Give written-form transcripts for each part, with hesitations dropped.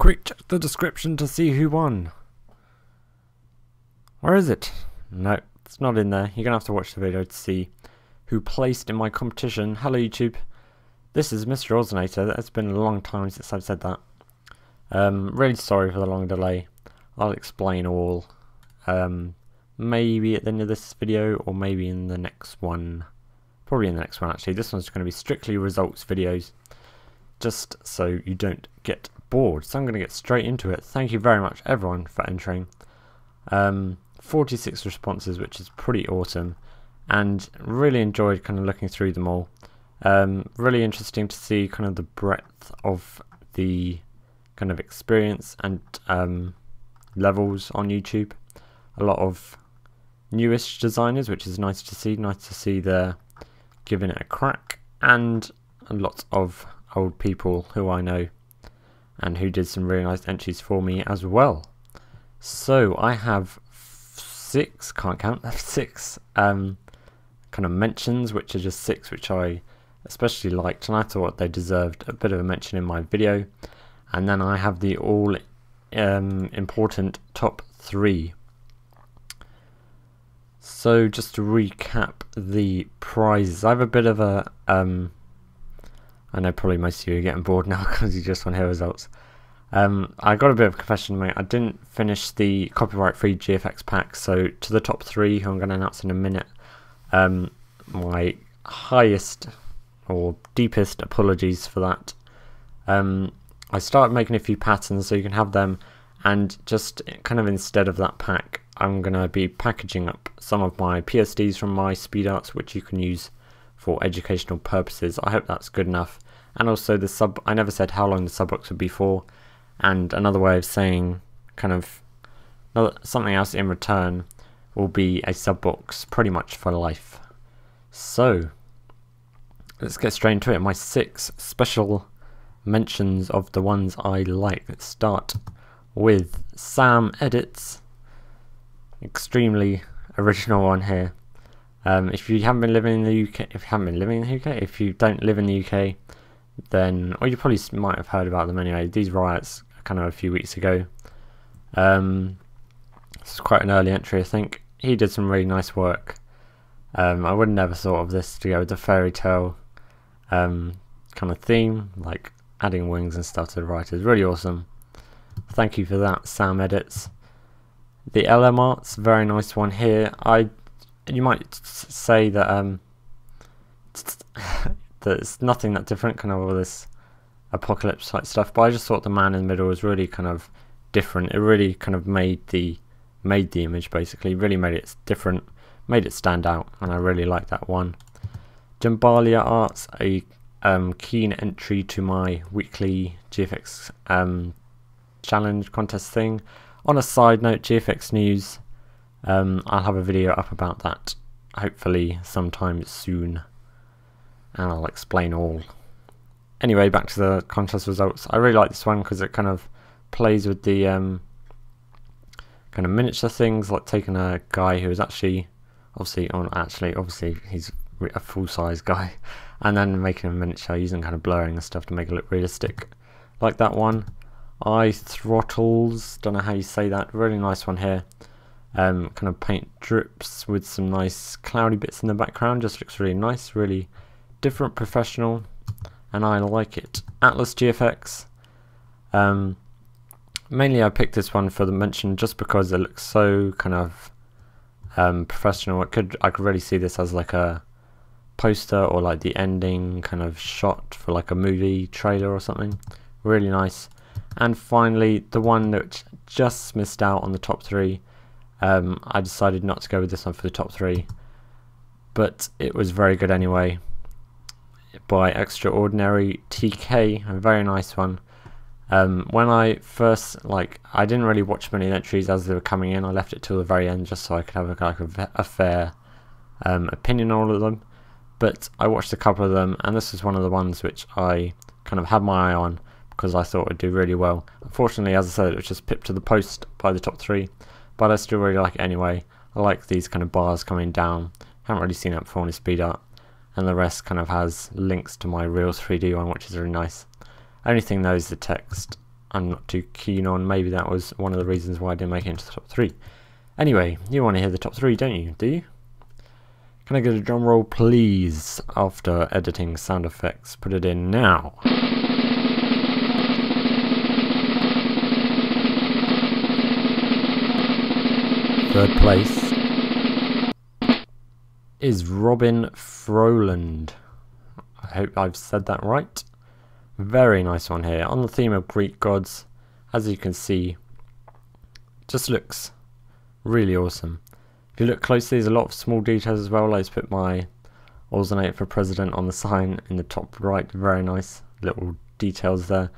Quick, check the description to see who won. Where is it? No, it's not in there. You're going to have to watch the video to see who placed in my competition. Hello YouTube, this is MrOllzinator. It's been a long time since I've said that. Really sorry for the long delay. I'll explain all. Maybe at the end of this video, or maybe in the next one. Probably in the next one actually. This one's going to be strictly results videos, just so you don't get bored. So I'm going to get straight into it. Thank you very much everyone for entering. 46 responses, which is pretty awesome, and really enjoyed kind of looking through them all. Really interesting to see kind of the breadth of the kind of experience and levels on YouTube. A lot of newish designers, which is nice to see. Nice to see they're giving it a crack, and a lot of old people who I know and who did some really nice entries for me as well. So I have six kind of mentions, which are just six which I especially liked, and I thought they deserved a bit of a mention in my video. And then I have the all important top 3. So just to recap the prizes, I have a bit of a I know probably most of you are getting bored now because you just want to hear results. I got a bit of a confession to make. I didn't finish the copyright free GFX pack, so to the top 3 who I'm going to announce in a minute, my highest or deepest apologies for that. I started making a few patterns so you can have them, and just kind of instead of that pack I'm going to be packaging up some of my PSDs from my speed arts, which you can use for educational purposes. I hope that's good enough. And also the sub, I never said how long the sub box would be for, and another way of saying kind of something else in return will be a sub box pretty much for life. So let's get straight into it. My 6 special mentions of the ones I like. Let's start with Sam Edits. Extremely original one here. If you haven't been living in the UK, if you don't live in the UK, then, or you probably might have heard about them anyway. These riots are kind of a few weeks ago. This is quite an early entry, I think. He did some really nice work. I would have never thought of this to go with the fairy tale kind of theme, like adding wings and stuff to the writers. Really awesome. Thank you for that, Sam Edits. The LM Arts, very nice one here. You might say that that it's nothing that different, kind of all this apocalypse type stuff, but I just thought the man in the middle was really kind of different. It really kind of made the image, basically really made it different, made it stand out, and I really like that one. Jambalia Arts, a keen entry to my weekly GFX challenge contest thing. On a side note, GFX news, I'll have a video up about that hopefully sometime soon, and I'll explain all. Anyway, back to the contest results. I really like this one because it kind of plays with the kind of miniature things, like taking a guy who is actually obviously he's a full-size guy, and then making him miniature using kind of blurring and stuff to make it look realistic, like that one. Eye Throttles, don't know how you say that, really nice one here. Kind of paint drips with some nice cloudy bits in the background, just looks really nice, really different, professional, and I like it. Atlas GFX, mainly I picked this one for the mention just because it looks so kind of professional. I could really see this as like a poster or like the ending kind of shot for like a movie trailer or something. Really nice. And finally, the one that just missed out on the top 3. I decided not to go with this one for the top 3, but it was very good anyway, by Extraordinary TK, a very nice one. When I first, I didn't really watch many entries as they were coming in. I left it till the very end just so I could have a fair opinion on all of them, but I watched a couple of them, and this was one of the ones which I kind of had my eye on because I thought it would do really well. Unfortunately, as I said, it was just pipped to the post by the top 3, but I still really like it anyway. I like these kind of bars coming down. Haven't really seen that before in a speed art, and the rest kind of has links to my Reels 3D one, which is really nice. Only thing though is the text. I'm not too keen on. Maybe that was one of the reasons why I didn't make it into the top 3. Anyway, you want to hear the top 3, don't you? Do you? Can I get a drum roll, please? After editing sound effects, put it in now. Third place is Robin Froland. I hope I've said that right. Very nice one here. On the theme of Greek gods, as you can see, just looks really awesome. If you look closely, there's a lot of small details as well. Let's put my MrOllzinator for president on the sign in the top right. Very nice little details there.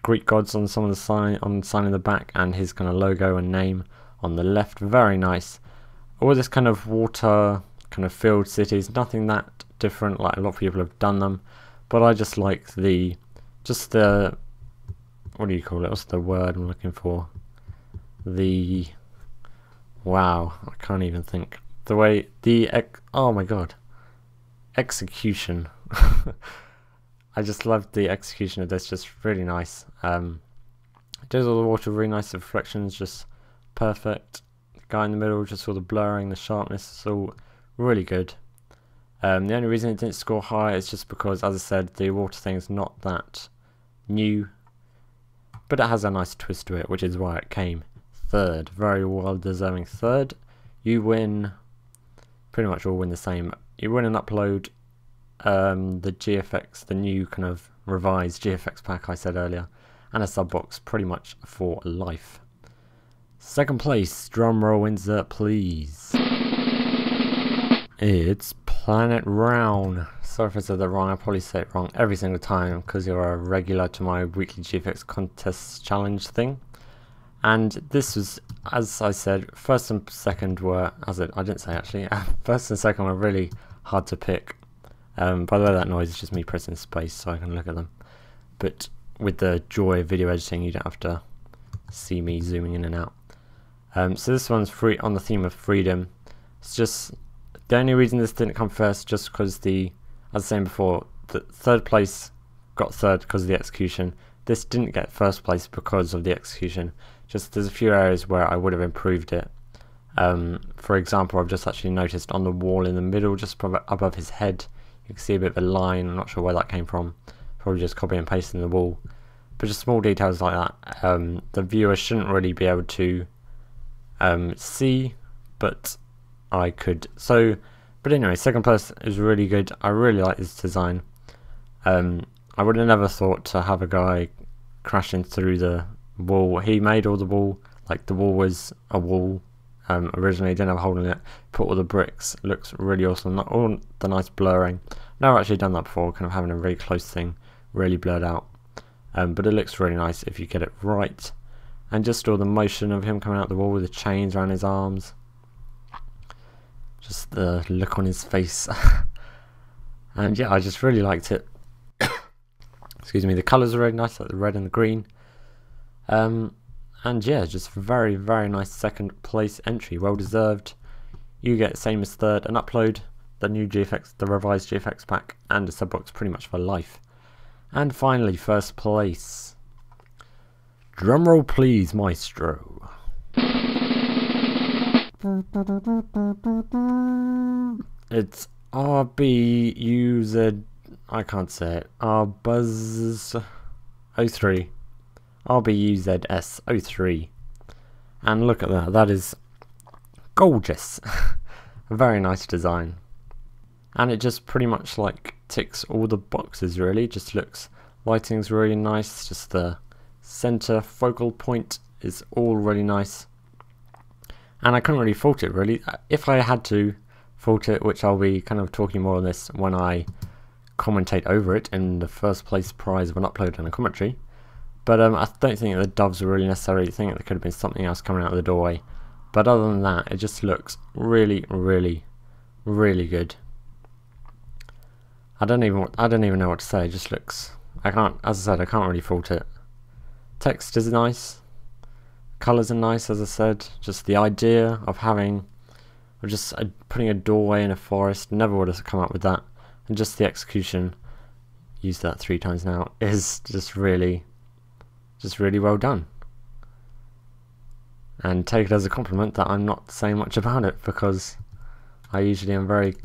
Greek gods on some of the sign, on the sign in the back, and his kind of logo and name on the left. Very nice. All this kind of water, kind of filled cities, nothing that different, like a lot of people have done them, but I just like the, what do you call it, what's the word I'm looking for, wow, I can't even think, the way, oh my god, execution. I just love the execution of this, just really nice. It does all the water really nice, reflections just perfect. The guy in the middle, just all the blurring, the sharpness, it's all really good. The only reason it didn't score high is just because, as I said, the water thing is not that new, but it has a nice twist to it, which is why it came third. Very well deserving third. You win, pretty much all win the same. You win an upload, the GFX, the new kind of revised GFX pack I said earlier, and a sub box pretty much for life. Second place, drum roll insert please. It's Planet Round. Sorry if I said that wrong, I probably say it wrong every single time because you're a regular to my weekly GFX contest challenge thing. And this was, as I said, first and second were, I didn't say actually, first and second were really hard to pick. By the way, that noise is just me pressing space so I can look at them. But with the joy of video editing, you don't have to see me zooming in and out. So this one's free on the theme of freedom. It's just the only reason this didn't come first, just because as I was saying before, the third place got third because of the execution. This didn't get first place because of the execution. Just there's a few areas where I would have improved it. For example, I've just actually noticed on the wall in the middle, just above his head, you can see a bit of a line. I'm not sure where that came from. Probably just copy and paste in the wall. But just small details like that. The viewer shouldn't really be able to see, but I could. But anyway, second place is really good. I really like this design. I would have never thought to have a guy crashing through the wall. He made all the wall, like the wall was a wall originally, didn't have a hole in it. Put all the bricks, looks really awesome. All the nice blurring. Never actually done that before, kind of having a really close thing, really blurred out. But it looks really nice if you get it right. And just all the motion of him coming out the wall with the chains around his arms. Just the look on his face. And yeah, I just really liked it. Excuse me, the colours are really nice, like the red and the green. And yeah, just very, very nice second place entry, well deserved. You get the same as third, an upload, the new GFX, the revised GFX pack, and a sub box pretty much for life. And finally, first place. Drumroll please, maestro. It's RBUZ, I can't say it, RBuzz03. RBUZS03. And look at that, that is gorgeous. A very nice design. And it just pretty much like ticks all the boxes really. Just looks, lighting's really nice, just the center focal point is all really nice. And I couldn't really fault it really. If I had to fault it, which I'll be kind of talking more on this when I commentate over it in the first place prize of an upload and a commentary. But I don't think the doves were really necessary. I think there could have been something else coming out of the doorway. But other than that, it just looks really, really, really good. I don't even know what to say. It just looks. As I said, I can't really fault it. Text is nice. Colours are nice, as I said. Just the idea of just putting a doorway in a forest. Never would have come up with that. And just the execution. Used that 3 times now. Is just really Just really well done. And take it as a compliment that I'm not saying much about it, because I usually am very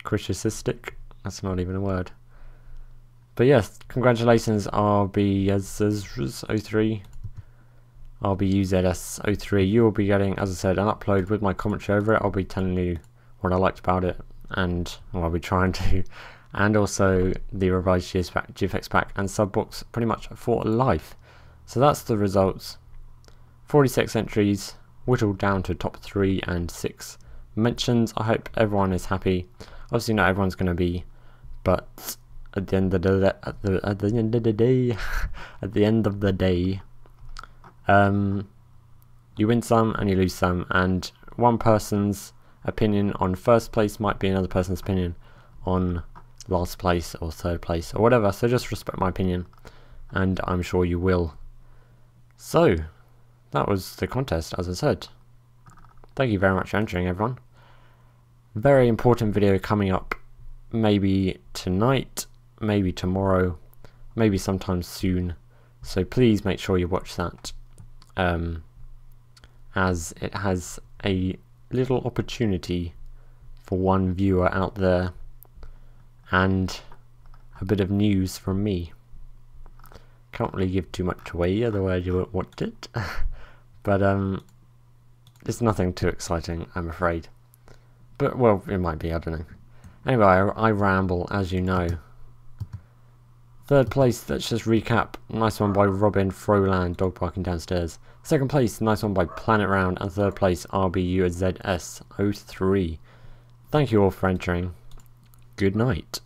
criticistic. That's not even a word. But yes, congratulations RBUZS03. RBUZS03. You will be getting, as I said, an upload with my commentary over it. I'll be telling you what I liked about it, and what I'll be trying to, and also the revised GFX pack and sub box pretty much for life. So that's the results. 46 entries, whittled down to top 3 and 6 mentions. I hope everyone is happy. Obviously not everyone's going to be, but at the end of the day, you win some and you lose some, and one person's opinion on first place might be another person's opinion on last place or third place or whatever. So just respect my opinion, and I'm sure you will. So that was the contest, as I said. Thank you very much for entering, everyone. Very important video coming up, maybe tonight, maybe tomorrow, maybe sometime soon. So please make sure you watch that, as it has a little opportunity for one viewer out there, and a bit of news from me. Can't really give too much away, otherwise you won't watch it. But it's nothing too exciting, I'm afraid. But, well, it might be, I don't know. Anyway, I ramble, as you know. Third place, let's just recap. Nice one by Robin Froland, dog barking downstairs. Second place, nice one by Planet Round. And third place, RBUZS03. Thank you all for entering. Good night.